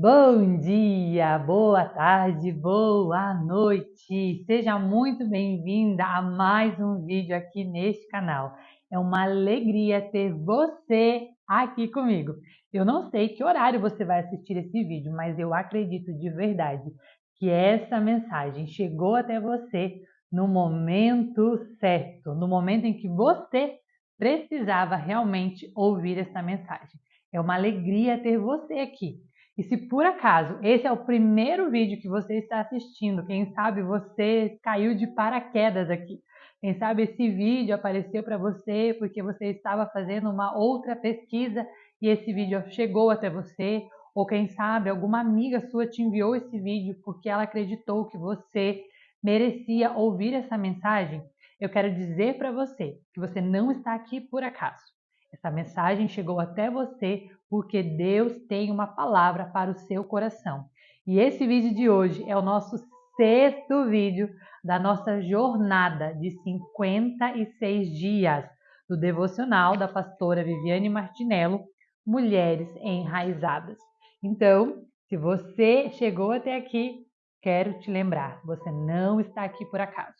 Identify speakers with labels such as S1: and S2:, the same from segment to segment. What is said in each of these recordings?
S1: Bom dia, boa tarde, boa noite. Seja muito bem-vinda a mais um vídeo aqui neste canal. É uma alegria ter você aqui comigo. Eu não sei que horário você vai assistir esse vídeo, mas eu acredito de verdade que essa mensagem chegou até você no momento certo, no momento em que você precisava realmente ouvir essa mensagem. É uma alegria ter você aqui. E se por acaso esse é o primeiro vídeo que você está assistindo, quem sabe você caiu de paraquedas aqui. Quem sabe esse vídeo apareceu para você porque você estava fazendo uma outra pesquisa e esse vídeo chegou até você. Ou quem sabe alguma amiga sua te enviou esse vídeo porque ela acreditou que você merecia ouvir essa mensagem. Eu quero dizer para você que você não está aqui por acaso. Essa mensagem chegou até você porque Deus tem uma palavra para o seu coração. E esse vídeo de hoje é o nosso sexto vídeo da nossa jornada de 56 dias do devocional da pastora Viviane Martinello, Mulheres Enraizadas. Então, se você chegou até aqui, quero te lembrar, você não está aqui por acaso.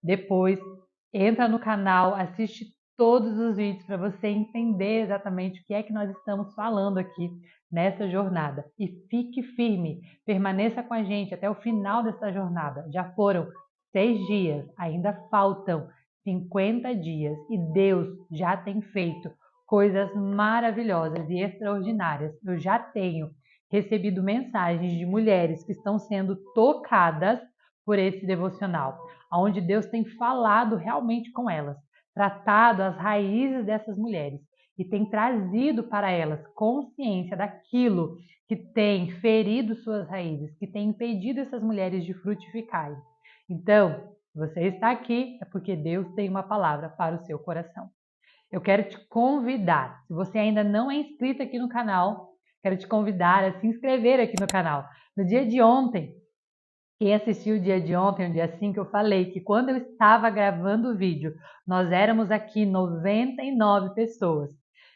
S1: Depois, entra no canal, assiste todos os vídeos para você entender exatamente o que é que nós estamos falando aqui nessa jornada. E fique firme, permaneça com a gente até o final dessa jornada. Já foram 6 dias, ainda faltam 50 dias e Deus já tem feito coisas maravilhosas e extraordinárias. Eu já tenho recebido mensagens de mulheres que estão sendo tocadas por esse devocional, onde Deus tem falado realmente com elas, tratado as raízes dessas mulheres e tem trazido para elas consciência daquilo que tem ferido suas raízes, que tem impedido essas mulheres de frutificarem. Então, você está aqui é porque Deus tem uma palavra para o seu coração. Eu quero te convidar, se você ainda não é inscrito aqui no canal, quero te convidar a se inscrever aqui no canal. No dia de ontem, quem assistiu o dia de ontem, o dia 5, eu falei que quando eu estava gravando o vídeo, nós éramos aqui 99 pessoas.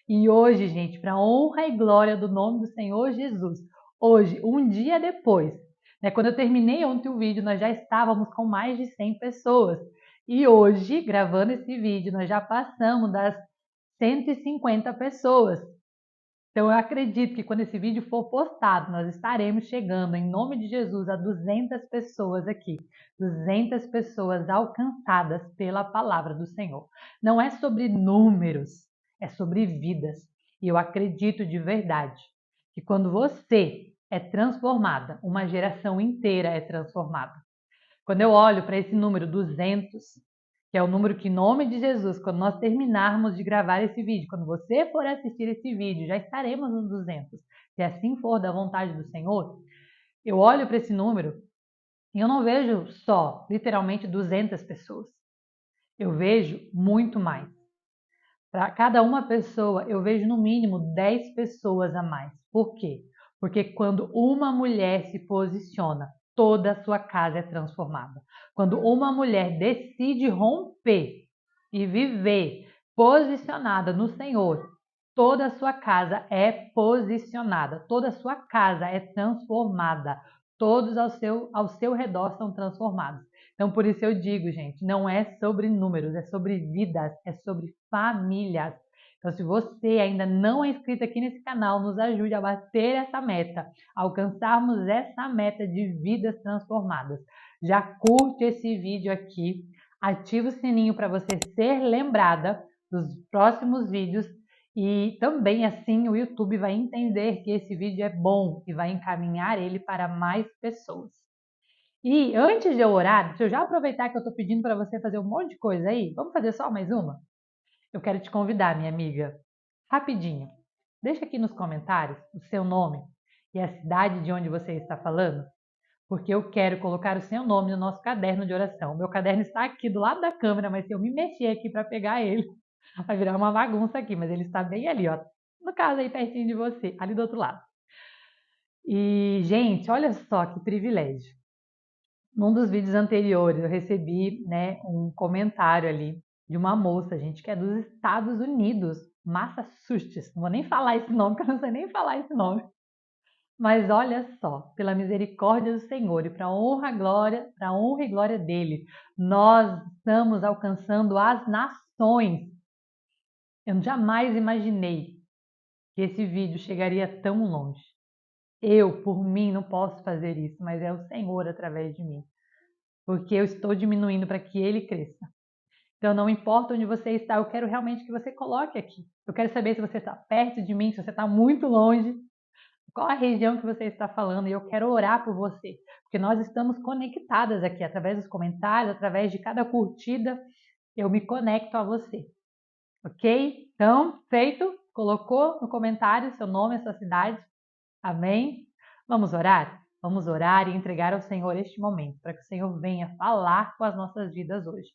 S1: E hoje, gente, para honra e glória do nome do Senhor Jesus, hoje, um dia depois, né, quando eu terminei ontem o vídeo, nós já estávamos com mais de 100 pessoas. E hoje, gravando esse vídeo, nós já passamos das 150 pessoas. Então, eu acredito que quando esse vídeo for postado, nós estaremos chegando, em nome de Jesus, a 200 pessoas aqui. 200 pessoas alcançadas pela palavra do Senhor. Não é sobre números, é sobre vidas. E eu acredito de verdade que quando você é transformada, uma geração inteira é transformada. Quando eu olho para esse número 200, que é o número que, em nome de Jesus, quando nós terminarmos de gravar esse vídeo, quando você for assistir esse vídeo, já estaremos nos 200. Se assim for da vontade do Senhor, eu olho para esse número e eu não vejo só, literalmente, 200 pessoas. Eu vejo muito mais. Para cada uma pessoa, eu vejo no mínimo 10 pessoas a mais. Por quê? Porque quando uma mulher se posiciona, toda a sua casa é transformada. Quando uma mulher decide romper e viver posicionada no Senhor, toda a sua casa é posicionada, toda a sua casa é transformada. Todos ao seu redor são transformados. Então, por isso eu digo, gente, não é sobre números, é sobre vidas, é sobre famílias. Então, se você ainda não é inscrito aqui nesse canal, nos ajude a bater essa meta, a alcançarmos essa meta de vidas transformadas. Já curte esse vídeo aqui, ativa o sininho para você ser lembrada dos próximos vídeos e também assim o YouTube vai entender que esse vídeo é bom e vai encaminhar ele para mais pessoas. E antes de eu orar, deixa eu já aproveitar que eu estou pedindo para você fazer um monte de coisa aí. Vamos fazer só mais uma? Eu quero te convidar, minha amiga, rapidinho. Deixa aqui nos comentários o seu nome e a cidade de onde você está falando, porque eu quero colocar o seu nome no nosso caderno de oração. O meu caderno está aqui do lado da câmera, mas se eu me mexer aqui para pegar ele, vai virar uma bagunça aqui, mas ele está bem ali, ó. No caso aí pertinho de você, ali do outro lado. E, gente, olha só que privilégio. Num dos vídeos anteriores eu recebi, né, um comentário ali de uma moça, gente, que é dos Estados Unidos, Massachusetts. Não vou nem falar esse nome, porque eu não sei nem falar esse nome. Mas olha só, pela misericórdia do Senhor e para honra e glória dele, nós estamos alcançando as nações. Eu jamais imaginei que esse vídeo chegaria tão longe. Eu, por mim, não posso fazer isso, mas é o Senhor através de mim, porque eu estou diminuindo para que ele cresça. Então, não importa onde você está, eu quero realmente que você coloque aqui. Eu quero saber se você está perto de mim, se você está muito longe, qual a região que você está falando, e eu quero orar por você, porque nós estamos conectadas aqui, através dos comentários, através de cada curtida, eu me conecto a você, ok? Então, feito? Colocou no comentário seu nome, a sua cidade, amém? Vamos orar? Vamos orar e entregar ao Senhor este momento, para que o Senhor venha falar com as nossas vidas hoje.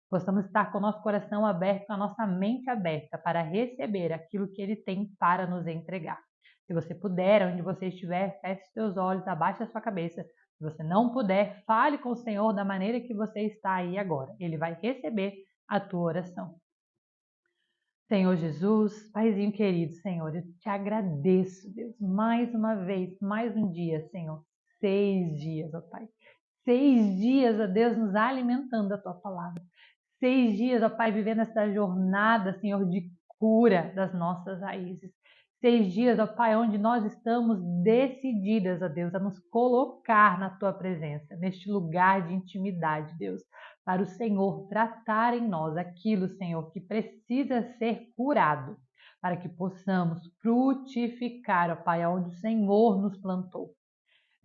S1: Possamos estar com o nosso coração aberto, com a nossa mente aberta para receber aquilo que Ele tem para nos entregar. Se você puder, onde você estiver, feche os seus olhos, abaixe a sua cabeça. Se você não puder, fale com o Senhor da maneira que você está aí agora. Ele vai receber a tua oração. Senhor Jesus, Paizinho querido, Senhor, eu te agradeço, Deus, mais uma vez, mais um dia, Senhor. 6 dias, ó Pai. 6 dias, ó Deus, nos alimentando da Tua palavra. 6 dias, ó Pai, vivendo essa jornada, Senhor, de cura das nossas raízes. 6 dias, ó Pai, onde nós estamos decididas, ó Deus, a nos colocar na Tua presença, neste lugar de intimidade, Deus, para o Senhor tratar em nós aquilo, Senhor, que precisa ser curado, para que possamos frutificar, ó Pai, aonde o Senhor nos plantou.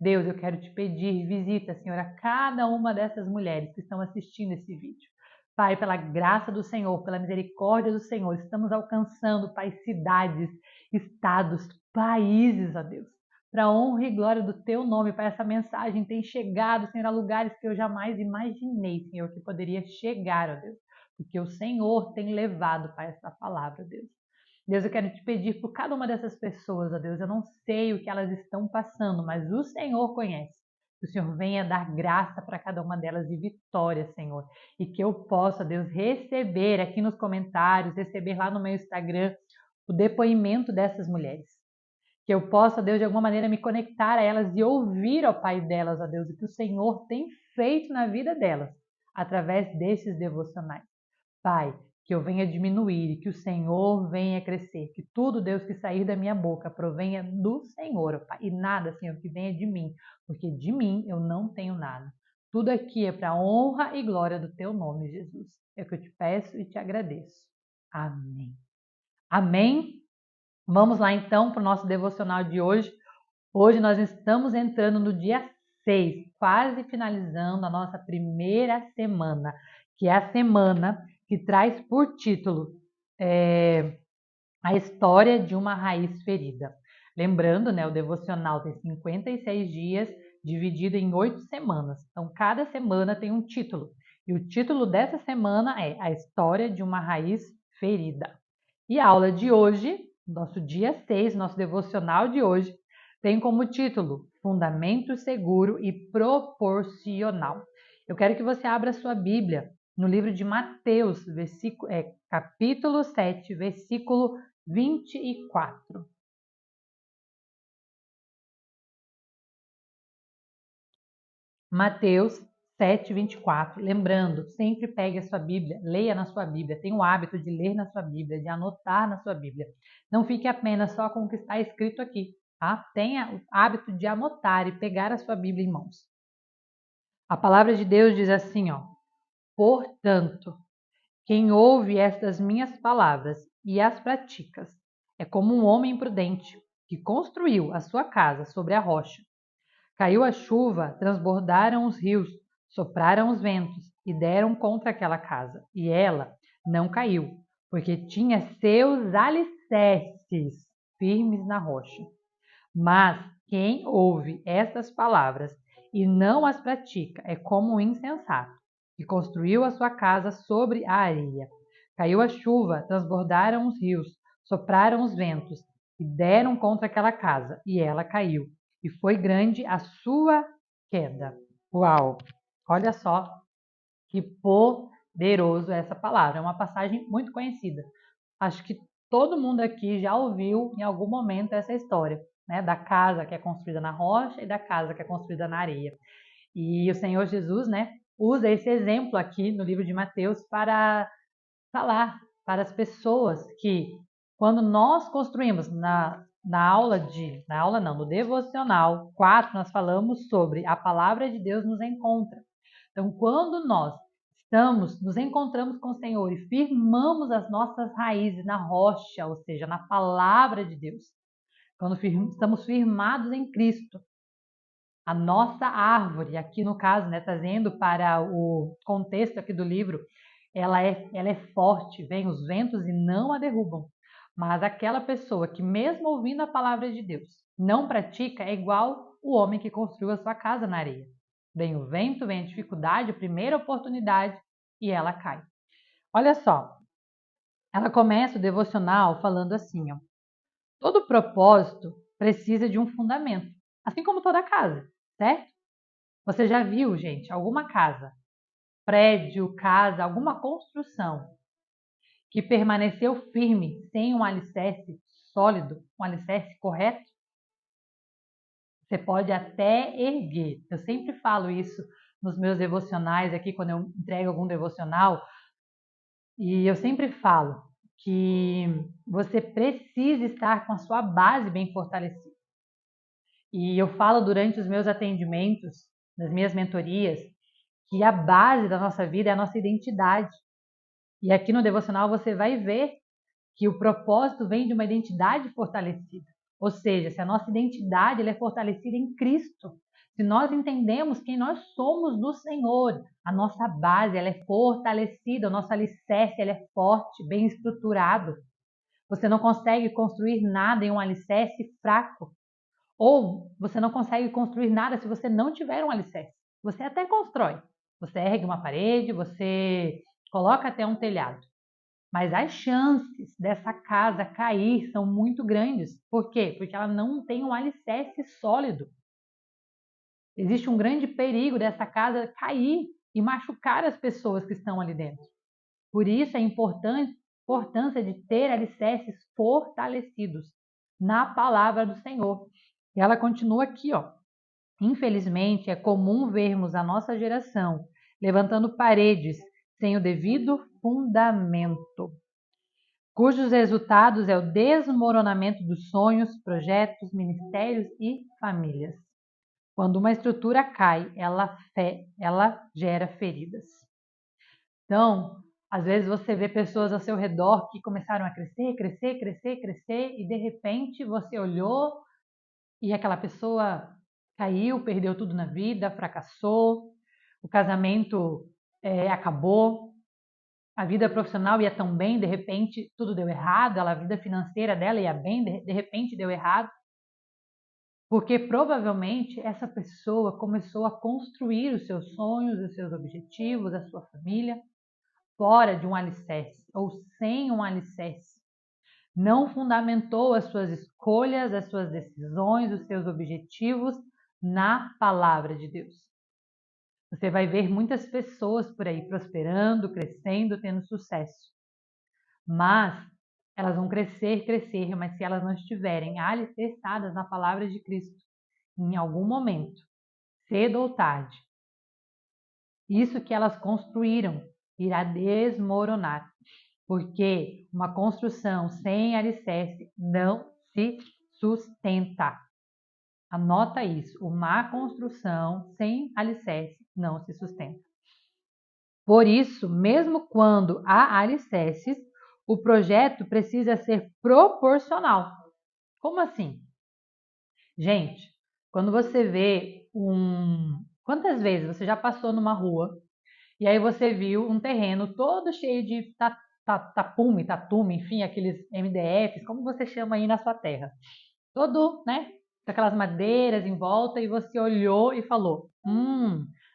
S1: Deus, eu quero te pedir, visita, Senhor, a cada uma dessas mulheres que estão assistindo esse vídeo. Pai, pela graça do Senhor, pela misericórdia do Senhor, estamos alcançando, Pai, cidades, estados, países, ó Deus. Para a honra e glória do Teu nome, Pai, essa mensagem tem chegado, Senhor, a lugares que eu jamais imaginei, Senhor, que poderia chegar, ó Deus. Porque o Senhor tem levado, Pai, essa palavra, Deus. Deus, eu quero te pedir por cada uma dessas pessoas, ó Deus, eu não sei o que elas estão passando, mas o Senhor conhece. Que o Senhor venha dar graça para cada uma delas e vitória, Senhor. E que eu possa, Deus, receber aqui nos comentários, receber lá no meu Instagram o depoimento dessas mulheres. Que eu possa, Deus, de alguma maneira me conectar a elas e ouvir, ó Pai delas, ó Deus, o que o Senhor tem feito na vida delas, através desses devocionais. Pai, que eu venha diminuir e que o Senhor venha crescer. Que tudo, Deus, que sair da minha boca provenha do Senhor, ó Pai. E nada, Senhor, que venha de mim, porque de mim eu não tenho nada. Tudo aqui é para a honra e glória do Teu nome, Jesus. É o que eu te peço e te agradeço. Amém. Amém? Vamos lá então para o nosso devocional de hoje. Hoje nós estamos entrando no dia 6, quase finalizando a nossa primeira semana, que é a semana que traz por título A História de uma Raiz Ferida. Lembrando, né, o devocional tem 56 dias, dividido em 8 semanas. Então, cada semana tem um título. E o título dessa semana é A História de uma Raiz Ferida. E a aula de hoje, nosso dia 6, nosso devocional de hoje, tem como título Fundamento Seguro e Proporcional. Eu quero que você abra sua Bíblia no livro de Mateus, capítulo 7, versículo 24. Mateus 7, 24. Lembrando, sempre pegue a sua Bíblia, leia na sua Bíblia, tenha o hábito de ler na sua Bíblia, de anotar na sua Bíblia. Não fique apenas só com o que está escrito aqui, tá? Tenha o hábito de anotar e pegar a sua Bíblia em mãos. A palavra de Deus diz assim, ó: Portanto, quem ouve estas minhas palavras e as pratica é como um homem prudente que construiu a sua casa sobre a rocha. Caiu a chuva, transbordaram os rios, sopraram os ventos e deram contra aquela casa. E ela não caiu, porque tinha seus alicerces firmes na rocha. Mas quem ouve estas palavras e não as pratica é como um insensato, que construiu a sua casa sobre a areia. Caiu a chuva, transbordaram os rios, sopraram os ventos e deram contra aquela casa, e ela caiu. E foi grande a sua queda. Uau! Olha só que poderoso é essa palavra. É uma passagem muito conhecida. Acho que todo mundo aqui já ouviu em algum momento essa história. né, da casa que é construída na rocha e da casa que é construída na areia. E o Senhor Jesus, né, usa esse exemplo aqui no livro de Mateus para falar para as pessoas que quando nós construímos no devocional 4, nós falamos sobre a palavra de Deus nos encontra. Então, quando nós nos encontramos com o Senhor e firmamos as nossas raízes na rocha, ou seja, na palavra de Deus, quando estamos firmados em Cristo, a nossa árvore, aqui no caso, né, trazendo para o contexto aqui do livro, ela é forte, vem os ventos e não a derrubam. Mas aquela pessoa que, mesmo ouvindo a palavra de Deus, não pratica, é igual o homem que construiu a sua casa na areia. Vem o vento, vem a dificuldade, a primeira oportunidade e ela cai. Olha só, ela começa o devocional falando assim, ó, todo propósito precisa de um fundamento, assim como toda casa, certo? Você já viu, gente, alguma casa, prédio, casa, alguma construção que permaneceu firme sem um alicerce sólido, um alicerce correto? Você pode até erguer. Eu sempre falo isso nos meus devocionais aqui, quando eu entrego algum devocional, e eu sempre falo que você precisa estar com a sua base bem fortalecida. E eu falo durante os meus atendimentos, nas minhas mentorias, que a base da nossa vida é a nossa identidade. E aqui no devocional você vai ver que o propósito vem de uma identidade fortalecida. Ou seja, se a nossa identidade ela é fortalecida em Cristo, se nós entendemos quem nós somos do Senhor, a nossa base ela é fortalecida, o nosso alicerce ela é forte, bem estruturado. Você não consegue construir nada em um alicerce fraco. Ou você não consegue construir nada se você não tiver um alicerce. Você até constrói. Você ergue uma parede, você coloca até um telhado. Mas as chances dessa casa cair são muito grandes. Por quê? Porque ela não tem um alicerce sólido. Existe um grande perigo dessa casa cair e machucar as pessoas que estão ali dentro. Por isso a importância de ter alicerces fortalecidos na palavra do Senhor. E ela continua aqui, ó. Infelizmente, é comum vermos a nossa geração levantando paredes sem o devido fundamento, cujos resultados é o desmoronamento dos sonhos, projetos, ministérios e famílias. Quando uma estrutura cai, ela gera feridas. Então, às vezes você vê pessoas ao seu redor que começaram a crescer, crescer, crescer, crescer, e de repente você olhou e aquela pessoa caiu, perdeu tudo na vida, fracassou, o casamento acabou, a vida profissional ia tão bem, de repente tudo deu errado, a vida financeira dela ia bem, de repente deu errado, porque provavelmente essa pessoa começou a construir os seus sonhos, os seus objetivos, a sua família, fora de um alicerce ou sem um alicerce. Não fundamentou as suas escolhas, as suas decisões, os seus objetivos na palavra de Deus. Você vai ver muitas pessoas por aí prosperando, crescendo, tendo sucesso. Mas elas vão crescer, crescer, mas se elas não estiverem alicerçadas na palavra de Cristo, em algum momento, cedo ou tarde, isso que elas construíram irá desmoronar, porque uma construção sem alicerce não se sustenta. Anota isso, uma construção sem alicerce não se sustenta. Por isso, mesmo quando há alicerces, o projeto precisa ser proporcional. Como assim? Gente, quando você vê Quantas vezes você já passou numa rua e aí você viu um terreno todo cheio de tatume, enfim, aqueles MDFs, como você chama aí na sua terra. Todo, né, com aquelas madeiras em volta e você olhou e falou,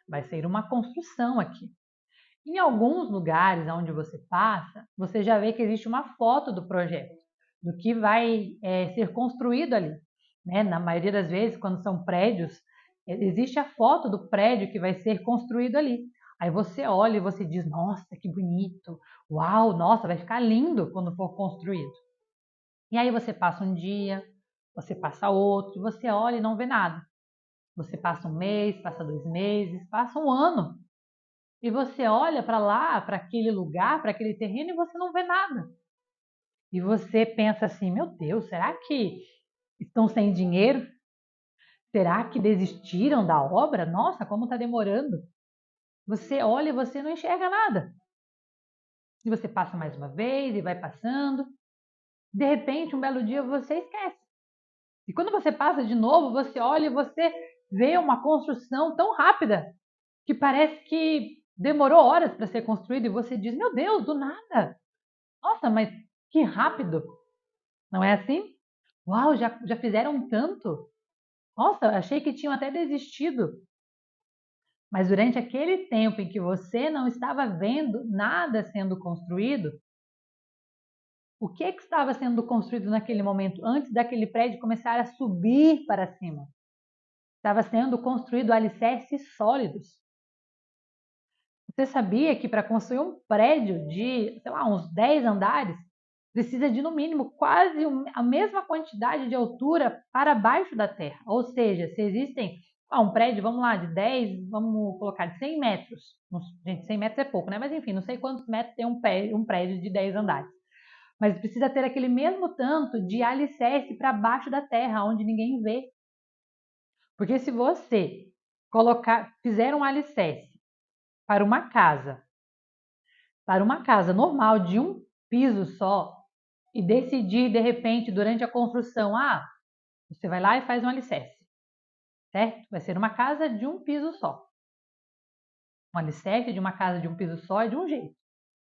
S1: vai ser uma construção aqui. Em alguns lugares onde você passa, você já vê que existe uma foto do projeto, do que vai ser construído ali. Né? Na maioria das vezes, quando são prédios, existe a foto do prédio que vai ser construído ali. Aí você olha e você diz, nossa, que bonito, uau, nossa, vai ficar lindo quando for construído. E aí você passa um dia, Você passa outro, você olha e não vê nada. Você passa um mês, passa 2 meses, passa um ano. E você olha para lá, para aquele lugar, para aquele terreno e você não vê nada. E você pensa assim, meu Deus, será que estão sem dinheiro? Será que desistiram da obra? Nossa, como está demorando. Você olha e você não enxerga nada. E você passa mais uma vez e vai passando. De repente, um belo dia você esquece. E quando você passa de novo, você olha e você vê uma construção tão rápida que parece que demorou horas para ser construída e você diz: meu Deus, do nada. Nossa, mas que rápido. Não é assim? Uau, já fizeram tanto. Nossa, achei que tinham até desistido. Mas durante aquele tempo em que você não estava vendo nada sendo construído, o que estava sendo construído naquele momento, antes daquele prédio começar a subir para cima? Estava sendo construído alicerces sólidos. Você sabia que para construir um prédio de, sei lá, uns 10 andares, precisa de no mínimo quase a mesma quantidade de altura para baixo da terra? Ou seja, se existem um prédio, vamos lá, de 10, vamos colocar de 100 metros. Gente, 100 metros é pouco, né? Mas enfim, não sei quantos metros tem um prédio de 10 andares. Mas precisa ter aquele mesmo tanto de alicerce para baixo da terra, onde ninguém vê. Porque se você fizer um alicerce para uma casa normal de um piso só, e decidir de repente durante a construção, você vai lá e faz um alicerce, certo? Vai ser uma casa de um piso só. Um alicerce de uma casa de um piso só é de um jeito.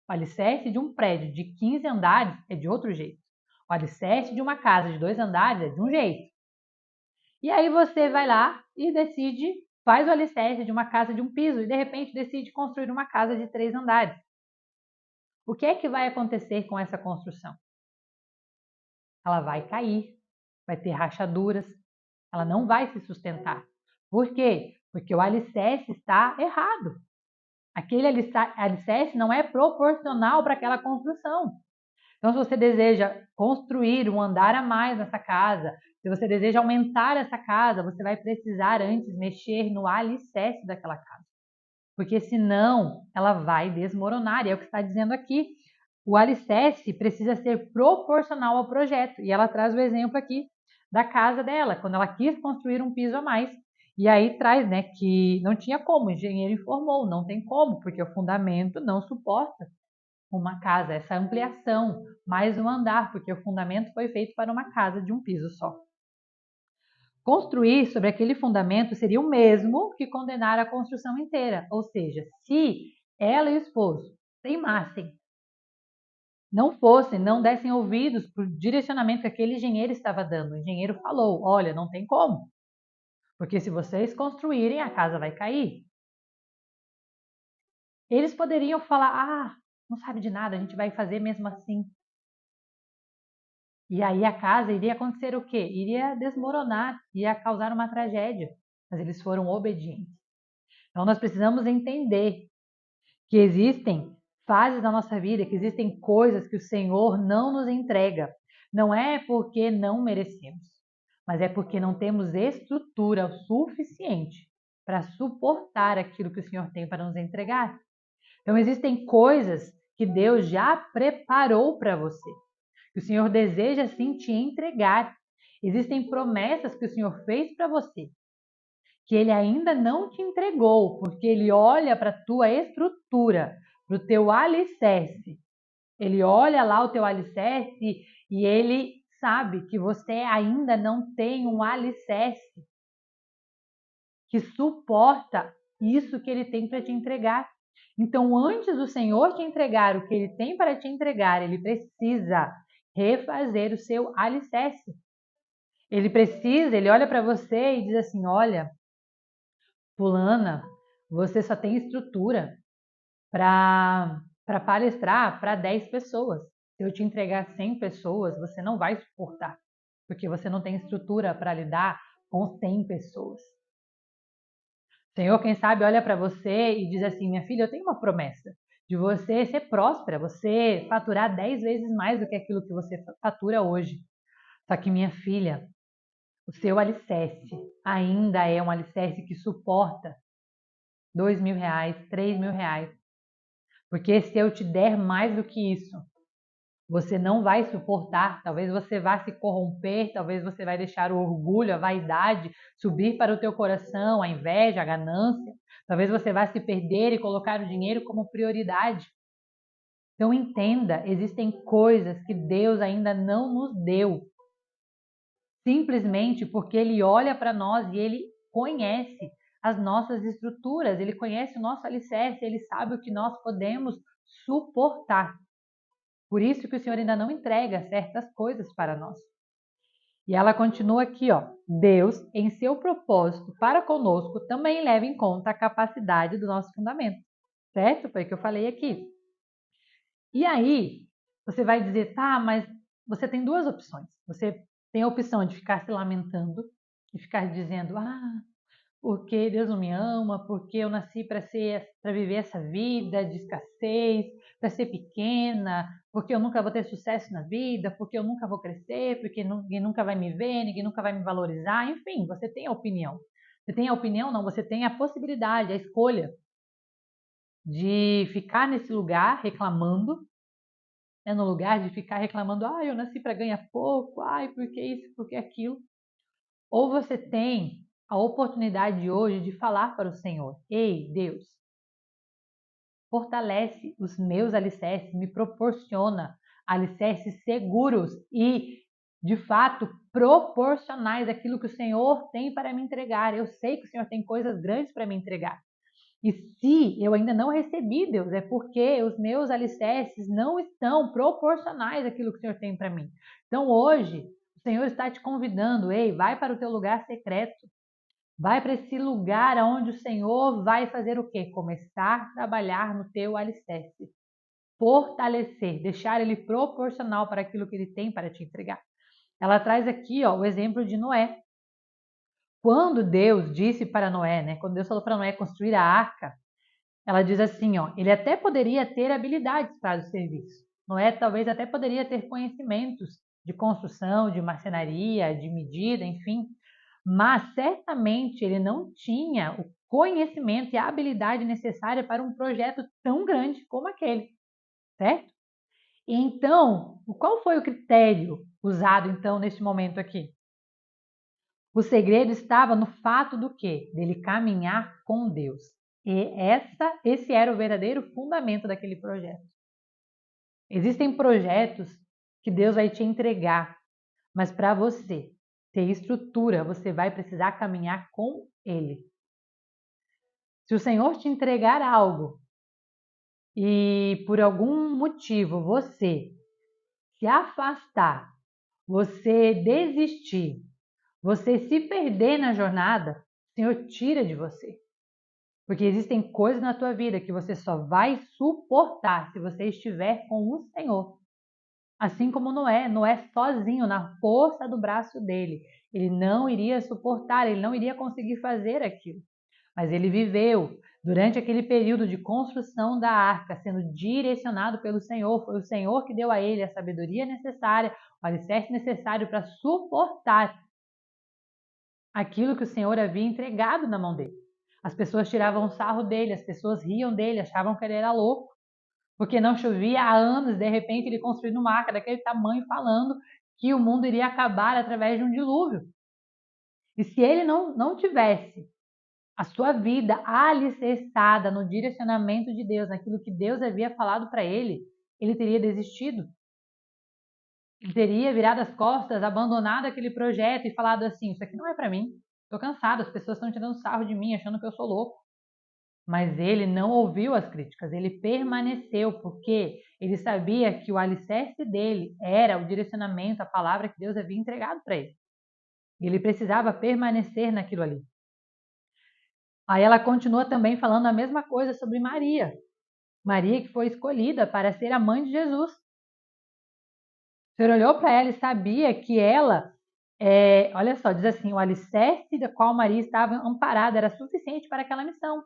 S1: O alicerce de um prédio de 15 andares é de outro jeito. O alicerce de uma casa de 2 andares é de um jeito. E aí você vai lá e decide, faz o alicerce de uma casa de um piso e de repente decide construir uma casa de 3 andares. O que é que vai acontecer com essa construção? Ela vai cair, vai ter rachaduras, ela não vai se sustentar. Por quê? Porque o alicerce está errado. Aquele alicerce não é proporcional para aquela construção. Então, se você deseja construir um andar a mais nessa casa, se você deseja aumentar essa casa, você vai precisar antes mexer no alicerce daquela casa. Porque senão ela vai desmoronar. E é o que está dizendo aqui. O alicerce precisa ser proporcional ao projeto. E ela traz o exemplo aqui da casa dela, quando ela quis construir um piso a mais. E aí traz, né, que não tinha como, o engenheiro informou, não tem como, porque o fundamento não suporta uma casa, essa ampliação, mais um andar, porque o fundamento foi feito para uma casa de um piso só. Construir sobre aquele fundamento seria o mesmo que condenar a construção inteira, ou seja, se ela e o esposo teimassem, não dessem ouvidos para o direcionamento que aquele engenheiro estava dando. O engenheiro falou: olha, não tem como, porque se vocês construírem, a casa vai cair. Eles poderiam falar: não sabe de nada, a gente vai fazer mesmo assim. E aí a casa iria acontecer o quê? Iria desmoronar, ia causar uma tragédia. Mas eles foram obedientes. Então nós precisamos entender que existem fases da nossa vida, que existem coisas que o Senhor não nos entrega. Não é porque não merecemos, mas é porque não temos estrutura suficiente para suportar aquilo que o Senhor tem para nos entregar. Então existem coisas que Deus já preparou para você, que o Senhor deseja sim te entregar. Existem promessas que o Senhor fez para você, que Ele ainda não te entregou, porque Ele olha para a tua estrutura, para o teu alicerce. Ele olha lá o teu alicerce e Ele sabe que você ainda não tem um alicerce que suporta isso que Ele tem para te entregar. Então, antes do Senhor te entregar o que Ele tem para te entregar, Ele precisa refazer o seu alicerce. Ele olha para você e diz assim: olha, fulana, você só tem estrutura para palestrar para 10 pessoas. Se eu te entregar 100 pessoas, você não vai suportar, porque você não tem estrutura para lidar com 100 pessoas. O Senhor, quem sabe, olha para você e diz assim: minha filha, eu tenho uma promessa de você ser próspera, você faturar 10 vezes mais do que aquilo que você fatura hoje. Só que, minha filha, o seu alicerce ainda é um alicerce que suporta R$ 2.000, R$ 3.000. Porque se eu te der mais do que isso, você não vai suportar, talvez você vá se corromper, talvez você vai deixar o orgulho, a vaidade subir para o teu coração, a inveja, a ganância, talvez você vá se perder e colocar o dinheiro como prioridade. Então entenda, existem coisas que Deus ainda não nos deu, simplesmente porque Ele olha para nós e Ele conhece as nossas estruturas, Ele conhece o nosso alicerce, Ele sabe o que nós podemos suportar. Por isso que o Senhor ainda não entrega certas coisas para nós. E ela continua aqui, ó. Deus, em seu propósito para conosco, também leva em conta a capacidade do nosso fundamento. Certo? Foi o que eu falei aqui. E aí, você vai dizer, tá, mas você tem duas opções. Você tem a opção de ficar se lamentando e ficar dizendo, porque Deus não me ama, porque eu nasci para viver essa vida de escassez, para ser pequena, porque eu nunca vou ter sucesso na vida, porque eu nunca vou crescer, porque ninguém nunca vai me ver, ninguém nunca vai me valorizar, enfim, você tem a opinião. Você tem a opinião? Não, você tem a possibilidade, a escolha de ficar nesse lugar reclamando, no lugar de ficar reclamando, eu nasci para ganhar pouco, porque isso, porque aquilo. Ou você tem a oportunidade hoje de falar para o Senhor, ei, Deus, fortalece os meus alicerces, me proporciona alicerces seguros e, de fato, proporcionais àquilo que o Senhor tem para me entregar. Eu sei que o Senhor tem coisas grandes para me entregar. E se eu ainda não recebi, Deus, é porque os meus alicerces não estão proporcionais àquilo que o Senhor tem para mim. Então hoje, o Senhor está te convidando, ei, vai para o teu lugar secreto. Vai para esse lugar onde o Senhor vai fazer o quê? Começar a trabalhar no teu alicerce. Fortalecer, deixar ele proporcional para aquilo que ele tem para te entregar. Ela traz aqui o exemplo de Noé. Quando Deus disse para Noé, quando Deus falou para Noé construir a arca, ela diz assim, ele até poderia ter habilidades para o serviço. Noé talvez até poderia ter conhecimentos de construção, de marcenaria, de medida, enfim. Mas certamente ele não tinha o conhecimento e a habilidade necessária para um projeto tão grande como aquele, certo? Então, qual foi o critério usado então neste momento aqui? O segredo estava no fato do quê? Dele caminhar com Deus. E esse era o verdadeiro fundamento daquele projeto. Existem projetos que Deus vai te entregar, mas para você ter estrutura, você vai precisar caminhar com Ele. Se o Senhor te entregar algo e por algum motivo você se afastar, você desistir, você se perder na jornada, o Senhor tira de você. Porque existem coisas na tua vida que você só vai suportar se você estiver com o Senhor. Assim como Noé sozinho, na força do braço dele, ele não iria suportar, ele não iria conseguir fazer aquilo. Mas ele viveu durante aquele período de construção da arca, sendo direcionado pelo Senhor. Foi o Senhor que deu a ele a sabedoria necessária, o alicerce necessário para suportar aquilo que o Senhor havia entregado na mão dele. As pessoas tiravam sarro dele, as pessoas riam dele, achavam que ele era louco, porque não chovia há anos, de repente ele construiu uma arca daquele tamanho falando que o mundo iria acabar através de um dilúvio. E se ele não tivesse a sua vida alicerçada no direcionamento de Deus, naquilo que Deus havia falado para ele, ele teria desistido. Ele teria virado as costas, abandonado aquele projeto e falado assim, isso aqui não é para mim, estou cansado, as pessoas estão tirando sarro de mim, achando que eu sou louco. Mas ele não ouviu as críticas, ele permaneceu, porque ele sabia que o alicerce dele era o direcionamento, a palavra que Deus havia entregado para ele. E ele precisava permanecer naquilo ali. Aí ela continua também falando a mesma coisa sobre Maria. Maria que foi escolhida para ser a mãe de Jesus. O Senhor olhou para ela e sabia que ela, olha só, diz assim, o alicerce da qual Maria estava amparada era suficiente para aquela missão.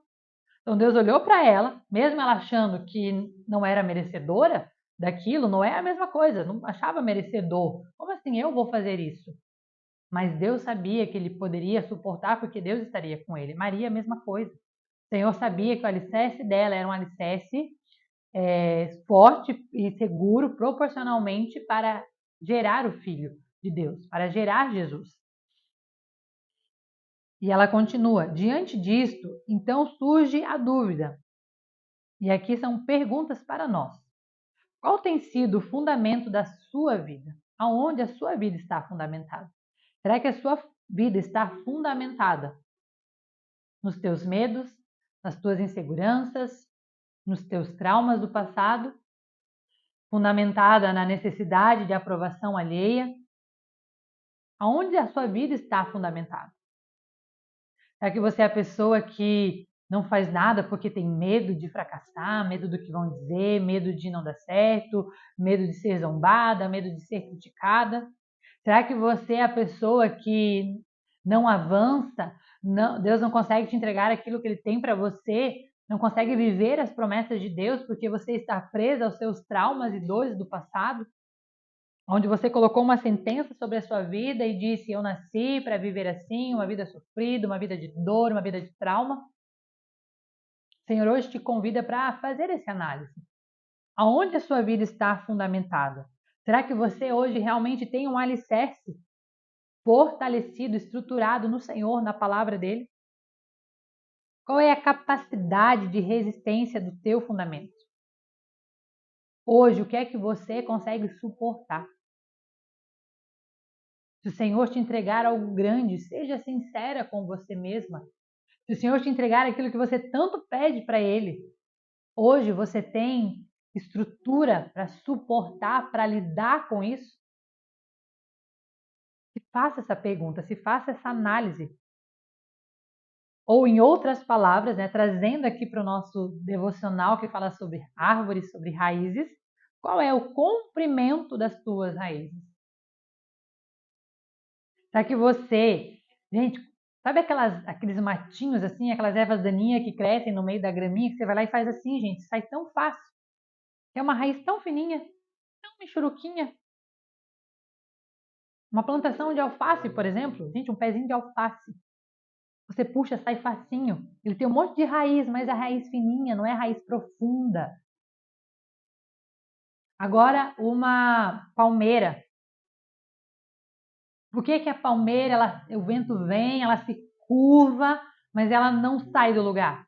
S1: Então Deus olhou para ela, mesmo ela achando que não era merecedora daquilo, não é a mesma coisa, não achava merecedor. Como assim eu vou fazer isso? Mas Deus sabia que ele poderia suportar porque Deus estaria com ele. Maria, a mesma coisa. O Senhor sabia que o alicerce dela era um alicerce forte e seguro proporcionalmente para gerar o Filho de Deus, para gerar Jesus. E ela continua, diante disto, então surge a dúvida. E aqui são perguntas para nós. Qual tem sido o fundamento da sua vida? Aonde a sua vida está fundamentada? Será que a sua vida está fundamentada nos teus medos, nas tuas inseguranças, nos teus traumas do passado? Fundamentada na necessidade de aprovação alheia? Aonde a sua vida está fundamentada? Será que você é a pessoa que não faz nada porque tem medo de fracassar, medo do que vão dizer, medo de não dar certo, medo de ser zombada, medo de ser criticada? Será que você é a pessoa que não avança? Deus não consegue te entregar aquilo que Ele tem para você? Não consegue viver as promessas de Deus porque você está presa aos seus traumas e dores do passado? Onde você colocou uma sentença sobre a sua vida e disse: eu nasci para viver assim, uma vida sofrida, uma vida de dor, uma vida de trauma. O Senhor hoje te convida para fazer essa análise. Aonde a sua vida está fundamentada? Será que você hoje realmente tem um alicerce fortalecido, estruturado no Senhor, na palavra dele? Qual é a capacidade de resistência do teu fundamento? Hoje, o que é que você consegue suportar? Se o Senhor te entregar algo grande, seja sincera com você mesma. Se o Senhor te entregar aquilo que você tanto pede para Ele, hoje você tem estrutura para suportar, para lidar com isso? Se faça essa pergunta, se faça essa análise. Ou em outras palavras, trazendo aqui para o nosso devocional que fala sobre árvores, sobre raízes, qual é o comprimento das tuas raízes? Para que você, gente, sabe aqueles matinhos assim, aquelas ervas daninhas que crescem no meio da graminha, que você vai lá e faz assim, gente, sai tão fácil. É uma raiz tão fininha, tão michuruquinha. Uma plantação de alface, por exemplo, gente, um pezinho de alface. Você puxa, sai facinho. Ele tem um monte de raiz, mas é raiz fininha, não é raiz profunda. Agora, uma palmeira. Por que a palmeira, o vento vem, ela se curva, mas ela não sai do lugar?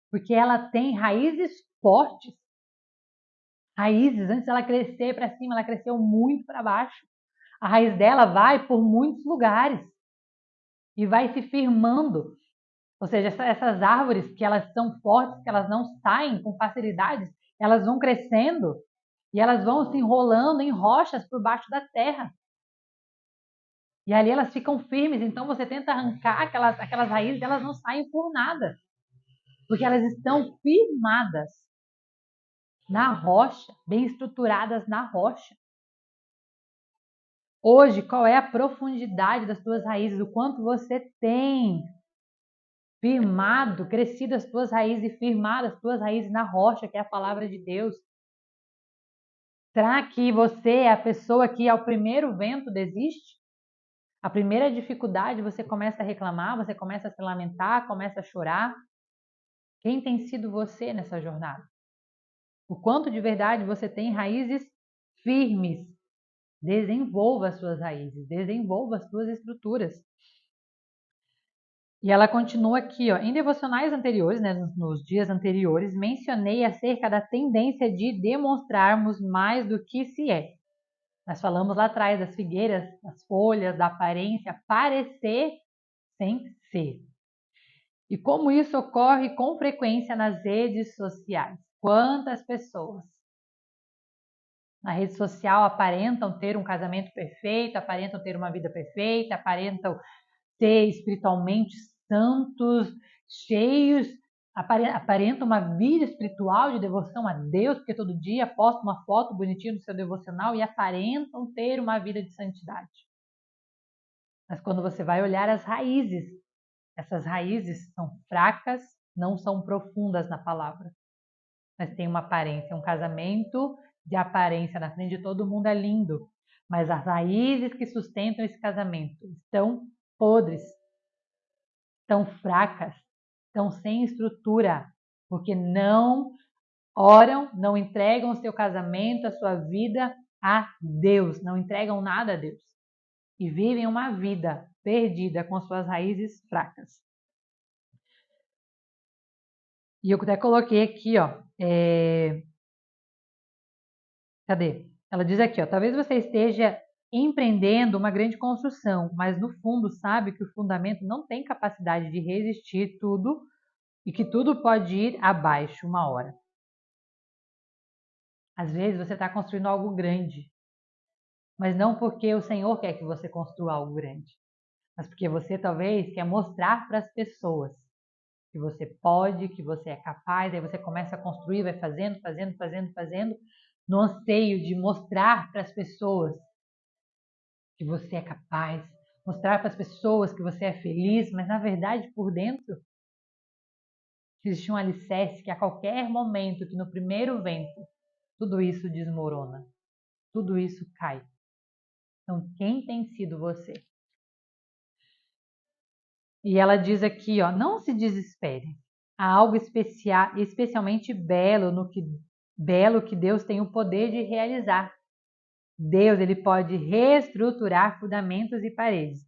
S1: Porque ela tem raízes fortes. Raízes, antes dela crescer para cima, ela cresceu muito para baixo. A raiz dela vai por muitos lugares e vai se firmando. Ou seja, essas árvores que elas são fortes, que elas não saem com facilidade, elas vão crescendo e elas vão se enrolando em rochas por baixo da terra. E ali elas ficam firmes, então você tenta arrancar aquelas raízes, elas não saem por nada. Porque elas estão firmadas na rocha, bem estruturadas na rocha. Hoje, qual é a profundidade das tuas raízes? O quanto você tem firmado, crescido as tuas raízes e firmado as tuas raízes na rocha, que é a palavra de Deus? Será que você é a pessoa que ao primeiro vento desiste? A primeira dificuldade você começa a reclamar, você começa a se lamentar, começa a chorar? Quem tem sido você nessa jornada? O quanto de verdade você tem raízes firmes? Desenvolva as suas raízes, desenvolva as suas estruturas. E ela continua aqui, ó, em devocionais anteriores, nos dias anteriores, mencionei acerca da tendência de demonstrarmos mais do que se é. Nós falamos lá atrás das figueiras, das folhas, da aparência, parecer sem ser. E como isso ocorre com frequência nas redes sociais. Quantas pessoas na rede social aparentam ter um casamento perfeito, aparentam ter uma vida perfeita, aparentam ser espiritualmente santos, cheios, aparentam uma vida espiritual de devoção a Deus, porque todo dia postam uma foto bonitinha do seu devocional e aparentam ter uma vida de santidade. Mas quando você vai olhar as raízes, essas raízes são fracas, não são profundas na palavra, mas tem uma aparência, um casamento de aparência na frente de todo mundo é lindo, Mas as raízes que sustentam esse casamento estão podres, estão fracas, estão sem estrutura, porque não oram, não entregam o seu casamento, a sua vida a Deus, não entregam nada a Deus. E vivem uma vida perdida com suas raízes fracas. E eu até coloquei aqui, ó, cadê? Ela diz aqui, ó, talvez você esteja empreendendo uma grande construção, mas no fundo sabe que o fundamento não tem capacidade de resistir tudo e que tudo pode ir abaixo uma hora. Às vezes você está construindo algo grande, mas não porque o Senhor quer que você construa algo grande, mas porque você talvez quer mostrar para as pessoas que você pode, que você é capaz, aí você começa a construir, vai fazendo, no anseio de mostrar para as pessoas que você é capaz, mostrar para as pessoas que você é feliz, mas na verdade por dentro existe um alicerce que a qualquer momento, que no primeiro vento, tudo isso desmorona, tudo isso cai. Então, quem tem sido você? E ela diz aqui, ó, não se desespere. Há algo especialmente belo que Deus tem o poder de realizar. Deus, ele pode reestruturar fundamentos e paredes,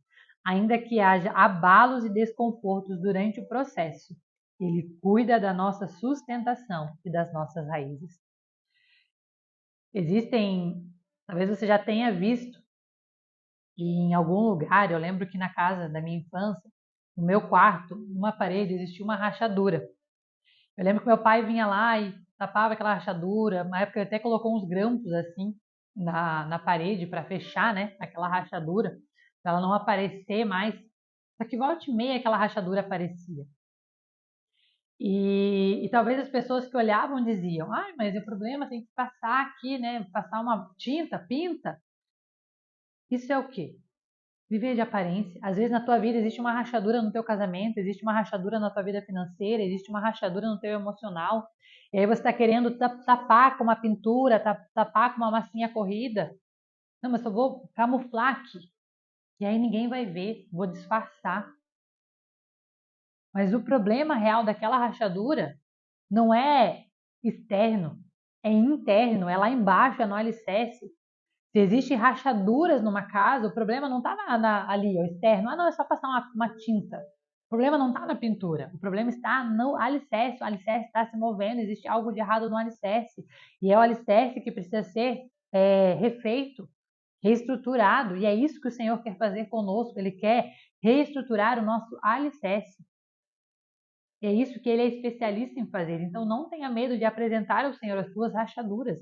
S1: ainda que haja abalos e desconfortos durante o processo. Ele cuida da nossa sustentação e das nossas raízes. Talvez você já tenha visto, em algum lugar, eu lembro que na casa da minha infância, no meu quarto, numa parede, existia uma rachadura. Eu lembro que meu pai vinha lá e tapava aquela rachadura, na época ele até colocou uns grampos assim na parede para fechar, né, aquela rachadura, para ela não aparecer mais. Só que volta e meia aquela rachadura aparecia. E talvez as pessoas que olhavam diziam, mas o problema tem que passar aqui, né, passar uma tinta, pinta. Isso é o quê? Viver de aparência. Às vezes na tua vida existe uma rachadura no teu casamento, existe uma rachadura na tua vida financeira, existe uma rachadura no teu emocional. E aí você está querendo tapar com uma pintura, tapar com uma massinha corrida. Não, mas eu vou camuflar aqui. E aí ninguém vai ver, vou disfarçar. Mas o problema real daquela rachadura não é externo, é interno, é lá embaixo, é no alicerce. Se existem rachaduras numa casa, o problema não está ali, ó, externo. Não, é só passar uma tinta. O problema não está na pintura, o problema está no alicerce. O alicerce está se movendo, existe algo de errado no alicerce. E é o alicerce que precisa ser refeito, reestruturado. E é isso que o Senhor quer fazer conosco. Ele quer reestruturar o nosso alicerce. E é isso que ele é especialista em fazer. Então não tenha medo de apresentar ao Senhor as suas rachaduras,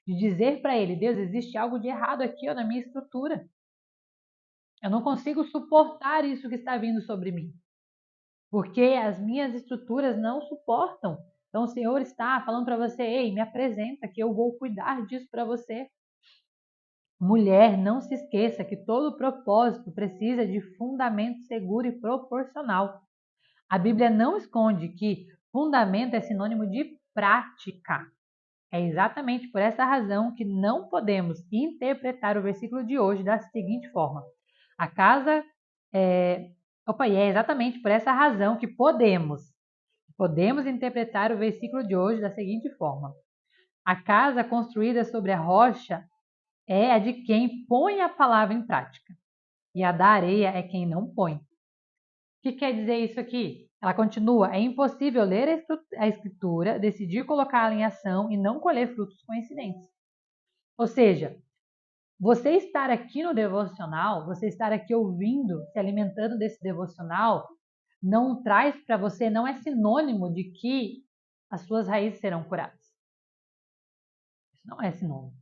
S1: de dizer para ele, Deus, existe algo de errado aqui ó, na minha estrutura. Eu não consigo suportar isso que está vindo sobre mim, porque as minhas estruturas não suportam. Então o Senhor está falando para você, ei, me apresenta que eu vou cuidar disso para você. Mulher, não se esqueça que todo propósito precisa de fundamento seguro e proporcional. A Bíblia não esconde que fundamento é sinônimo de prática. É exatamente por essa razão que não podemos interpretar o versículo de hoje da seguinte forma. É exatamente por essa razão que podemos interpretar o versículo de hoje da seguinte forma. A casa construída sobre a rocha é a de quem põe a palavra em prática, e a da areia é quem não põe. O que quer dizer isso aqui? Ela continua, é impossível ler a escritura, decidir colocá-la em ação e não colher frutos coincidentes. Ou seja, você estar aqui no devocional, você estar aqui ouvindo, se alimentando desse devocional, não traz para você, não é sinônimo de que as suas raízes serão curadas. Isso não é sinônimo.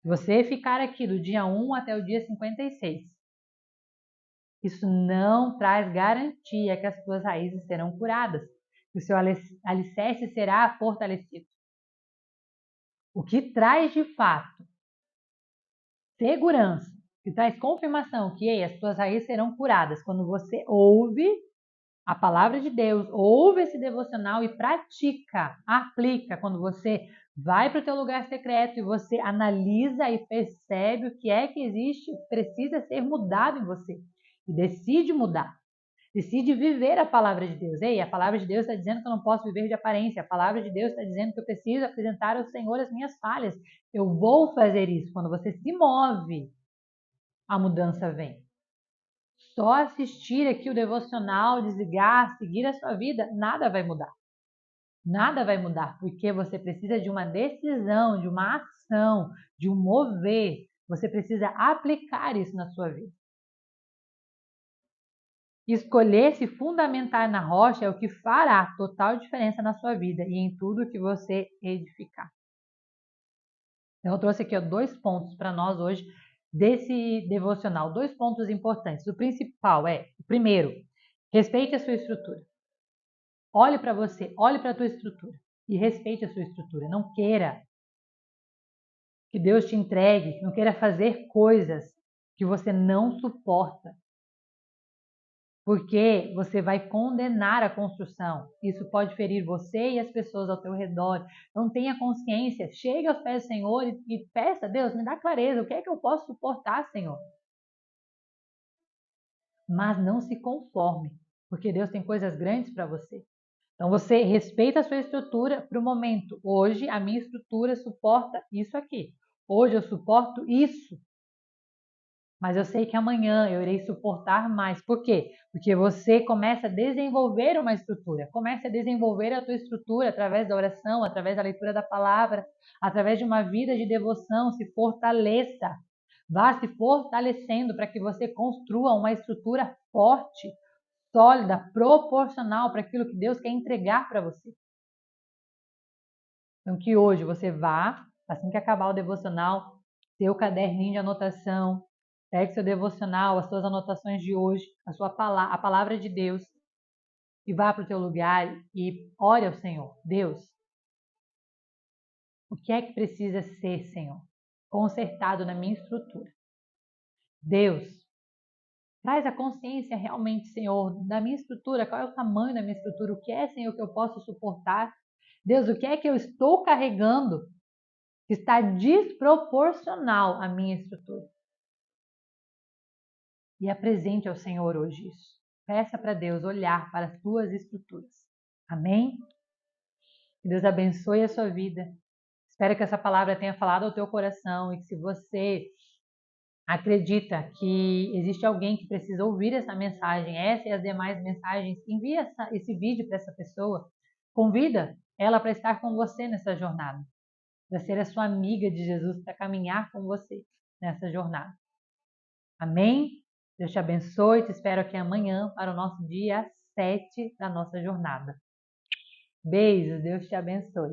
S1: Se você ficar aqui do dia 1 até o dia 56, isso não traz garantia que as suas raízes serão curadas, que o seu alicerce será fortalecido. O que traz de fato segurança, que traz confirmação que ei, as suas raízes serão curadas quando você ouve a palavra de Deus, ouve esse devocional e pratica, aplica. Quando você Vai para o teu lugar secreto e você analisa e percebe o que é que existe, precisa ser mudado em você. E decide mudar. Decide viver a palavra de Deus. Ei, a palavra de Deus está dizendo que eu não posso viver de aparência. A palavra de Deus está dizendo que eu preciso apresentar ao Senhor as minhas falhas. Eu vou fazer isso. Quando você se move, a mudança vem. Só assistir aqui o devocional, desligar, seguir a sua vida, nada vai mudar. Nada vai mudar, porque você precisa de uma decisão, de uma ação, de um mover. Você precisa aplicar isso na sua vida. Escolher se fundamentar na rocha é o que fará total diferença na sua vida e em tudo que você edificar. Então, eu trouxe aqui 2 pontos para nós hoje desse devocional, 2 pontos importantes. O principal é, o primeiro, respeite a sua estrutura. Olhe para você, olhe para a tua estrutura e respeite a sua estrutura. Não queira que Deus te entregue, não queira fazer coisas que você não suporta. Porque você vai condenar a construção. Isso pode ferir você e as pessoas ao teu redor. Então tenha consciência, chegue aos pés do Senhor e peça, Deus, me dá clareza, o que é que eu posso suportar, Senhor? Mas não se conforme, porque Deus tem coisas grandes para você. Então você respeita a sua estrutura para o momento. Hoje a minha estrutura suporta isso aqui. Hoje eu suporto isso. Mas eu sei que amanhã eu irei suportar mais. Por quê? Porque você começa a desenvolver uma estrutura. Comece a desenvolver a tua estrutura através da oração, através da leitura da palavra, através de uma vida de devoção. Se fortaleça. Vá se fortalecendo para que você construa uma estrutura forte, sólida, proporcional para aquilo que Deus quer entregar para você. Então que hoje você vá, assim que acabar o devocional, ter o caderninho de anotação, pegue seu devocional, as suas anotações de hoje, a palavra de Deus, e vá para o teu lugar e ore ao Senhor. Deus, o que é que precisa ser, Senhor, consertado na minha estrutura? Deus, traz a consciência realmente, Senhor, da minha estrutura, qual é o tamanho da minha estrutura, o que é, Senhor, que eu posso suportar? Deus, o que é que eu estou carregando que está desproporcional à minha estrutura? E apresente ao Senhor hoje isso. Peça para Deus olhar para as tuas estruturas. Amém? Que Deus abençoe a sua vida. Espero que essa palavra tenha falado ao teu coração e que se você acredita que existe alguém que precisa ouvir essa mensagem, essa e as demais mensagens, envie esse vídeo para essa pessoa. Convida ela para estar com você nessa jornada, para ser a sua amiga de Jesus, para caminhar com você nessa jornada. Amém? Deus te abençoe, te espero aqui amanhã para o nosso dia 7 da nossa jornada. Beijos, Deus te abençoe.